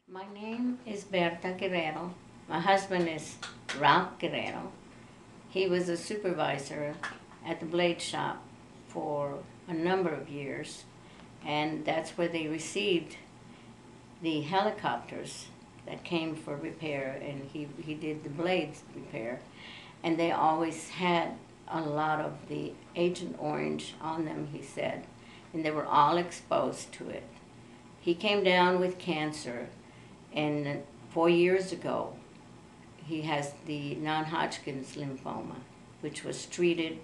My name is Berta Guerrero. My husband is Ralph Guerrero. He was a supervisor at the blade shop for a number of years, and that's where they received the helicopters that came for repair, and he did the blades repair. And they always had a lot of the Agent Orange on them, he said, and they were all exposed to it. He came down with cancer, and 4 years ago, he has the non-Hodgkin's lymphoma, which was treated,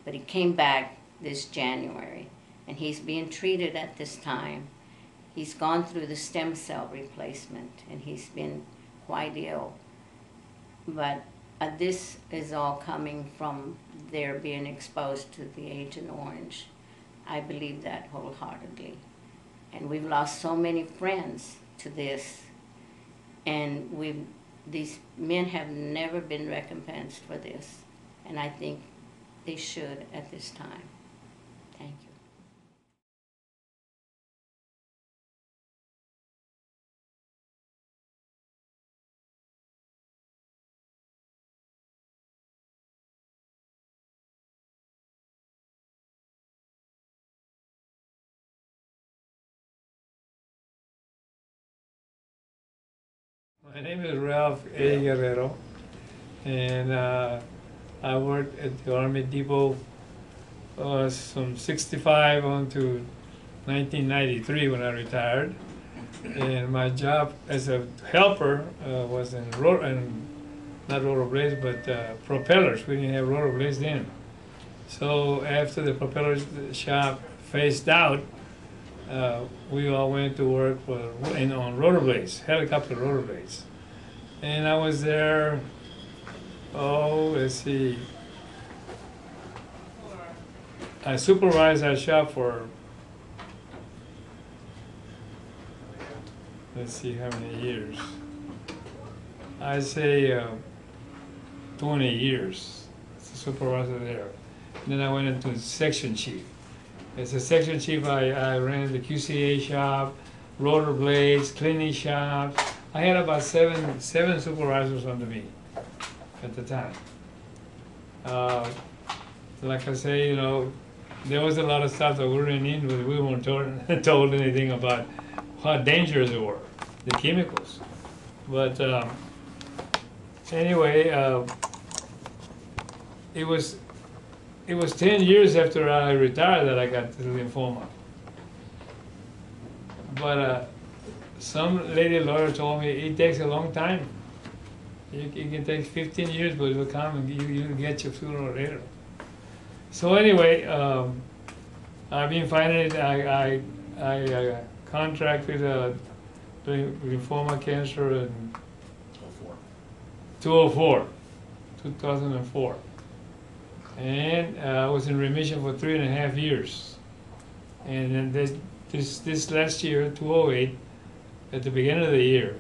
but he came back this January, and he's being treated at this time. He's gone through the stem cell replacement, and he's been quite ill. But this is all coming from their being exposed to the Agent Orange. I believe that wholeheartedly. And we've lost so many friends to this, and these men have never been recompensed for this, and I think they should at this time. Thank you. My name is Ralph A. Guerrero, and I worked at the Army Depot from '65 on to 1993 when I retired. And my job as a helper was in not rotor blades, but propellers. We didn't have rotor blades then. So after the propeller shop phased out, we all went to work on rotor blades, helicopter rotor blades. And I was there, let's see, I supervised that shop for, let's see how many years. I'd say 20 years as a supervisor there. And then I went into section chief. As a section chief, I ran the QCA shop, rotor blades, cleaning shops. I had about seven supervisors under me at the time. Like I say, you know, there was a lot of stuff that we ran in, but we weren't told anything about how dangerous they were, the chemicals. But anyway, it was 10 years after I retired that I got the lymphoma. But some lady lawyer told me it takes a long time. It can take 15 years, but it will come and you'll get your sooner or later. So anyway, I've been fighting it. I contracted lymphoma cancer in 2004. And I was in remission for 3.5 years. And then this last year, 2008, at the beginning of the year,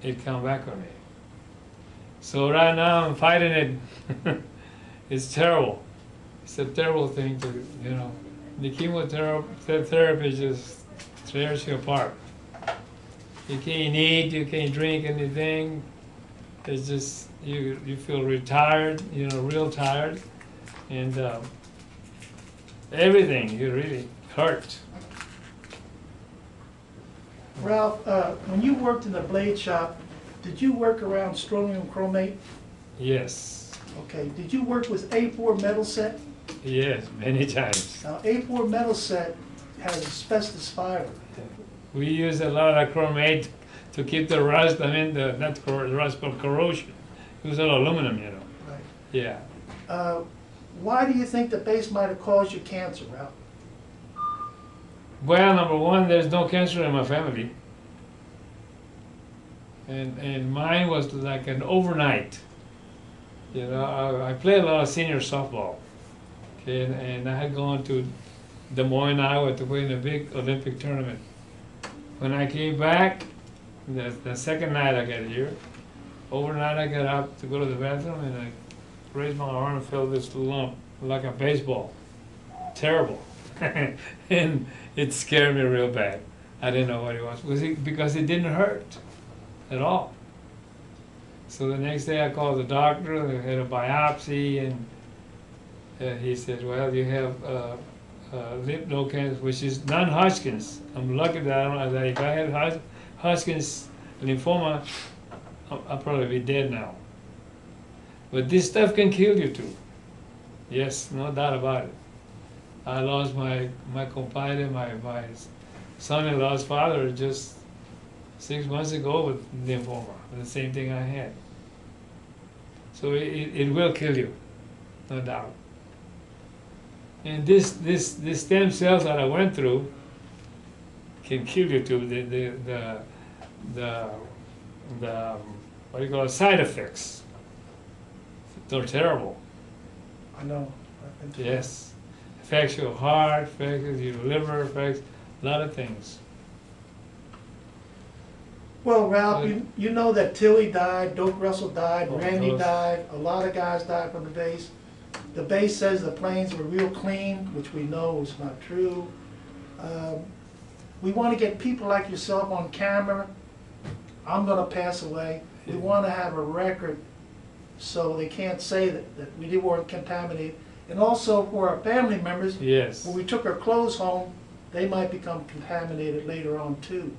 it came back on me. So right now I'm fighting it. It's terrible. It's a terrible thing to, you know. The chemotherapy just tears you apart. You can't eat, you can't drink anything. It's just, you feel retired, you know, real tired. And everything, you really hurt. Ralph, when you worked in the blade shop, did you work around strontium chromate? Yes. Okay. Did you work with A4 metal set? Yes, many times. Now, A4 metal set has asbestos fiber. We use a lot of chromate to keep the rust, not rust, but corrosion. Use a lot of aluminum, you know. Right. Yeah. Why do you think the base might have caused you cancer, Ralph? Well, number one, there's no cancer in my family. And mine was like an overnight. You know, I played a lot of senior softball. Okay, and I had gone to Des Moines, Iowa to play in a big Olympic tournament. When I came back, the second night I got here, overnight I got up to go to the bathroom and I raised my arm and felt this lump like a baseball. Terrible. And it scared me real bad. I didn't know what it was. Because it didn't hurt at all. So the next day I called the doctor, they had a biopsy, and he said, well, you have lymph node cancer, which is non-Hodgkin's. I'm lucky that I don't, that if I had Hodgkin's lymphoma, I'll probably be dead now. But this stuff can kill you too. Yes, no doubt about it. I lost my compadre, my son-in-law's father just 6 months ago with lymphoma, the same thing I had. So it will kill you, no doubt. And this stem cells that I went through can kill you too. The what do you call it, side effects. They're terrible. I know. Yes. Affects your heart, affects your liver, affects a lot of things. Well, Ralph, you know that Tilly died, Doak Russell died, Oh, Randy those- died, a lot of guys died from the base. The base says the planes were real clean, which we know is not true. We want to get people like yourself on camera. I'm going to pass away. We want to have a record so they can't say that we weren't contaminated. And also for our family members, Yes. when we took our clothes home, they might become contaminated later on too.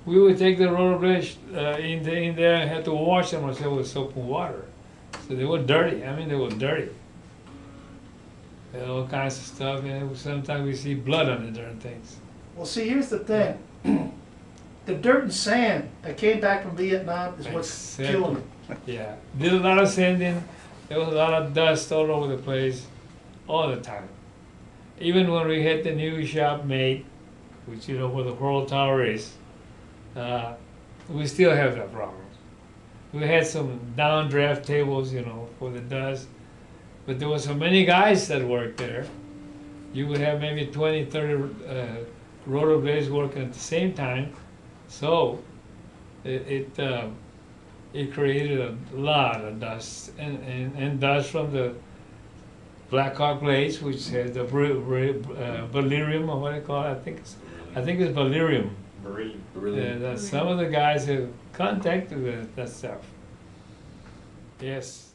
We would take the rollerblades in there and had to wash them ourselves with soap and water. So they were dirty. I mean, they were dirty. They had all kinds of stuff, and sometimes we see blood on the darn things. Well, see, here's the thing. The dirt and sand that came back from Vietnam is what's Exactly. killing them. Yeah, did a lot of sanding. There was a lot of dust all over the place, all the time. Even when we had the new shop made, which you know where the World Tower is, we still have that problem. We had some downdraft tables, you know, for the dust, but there were so many guys that worked there. You would have maybe 20, 30 rollerblades working at the same time, so it created a lot of dust, and dust from the Black Hawk blades, which has the beryllium, or what do you call it? I think it's beryllium. Some of the guys have contacted with that stuff. Yes.